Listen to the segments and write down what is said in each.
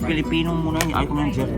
Pilipino muna yun. Ayaw ko ng Jer.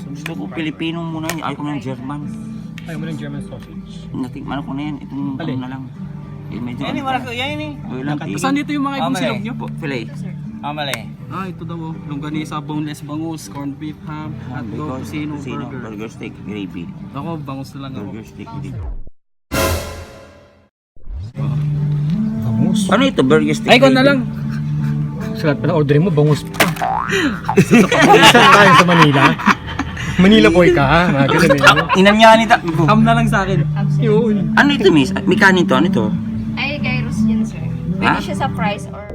Gusto ko Pilipino muna yun. Ayaw ko ng German. Ayaw mo ng German sausage? Natikman ko na yan. Itong Alin? ano na lang. Eh, medyo Yan wala ko, yan eh. lang. Saan dito yung mga ibang Mali. silog nyo po? Filet. Mali. Ito daw oh. Longganisa, boneless bangus, corned beef, ham, hotdog, tocino, burger. Burger steak, gravy. Ako, bangus na lang ako. Burger steak, gravy. Bangus. Ano ito? Burger steak, Ay, ikaw na gravy? lang. Sa lahat pa na orderin mo, bangus pa. Saan tayo sa Manila? Manila boy ka ha? Mga ganun eh. Inanyanita. Ham na lang sa akin. Yun. Ano ito, miss? May kanin to? Ano ito? Ay, gyros yan, sir. Ha? Pwede siya sa fries or...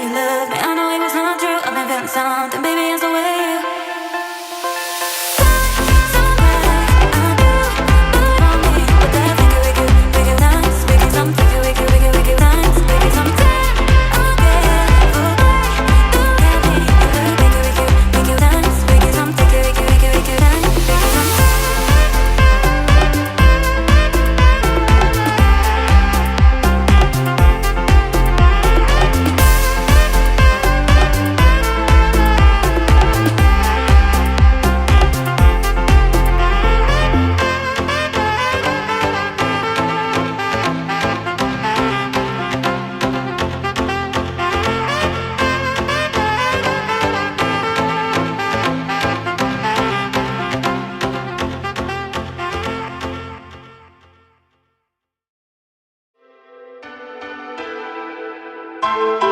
you love me. I know it was not true. I've been feeling something, baby, it's the way you. Thank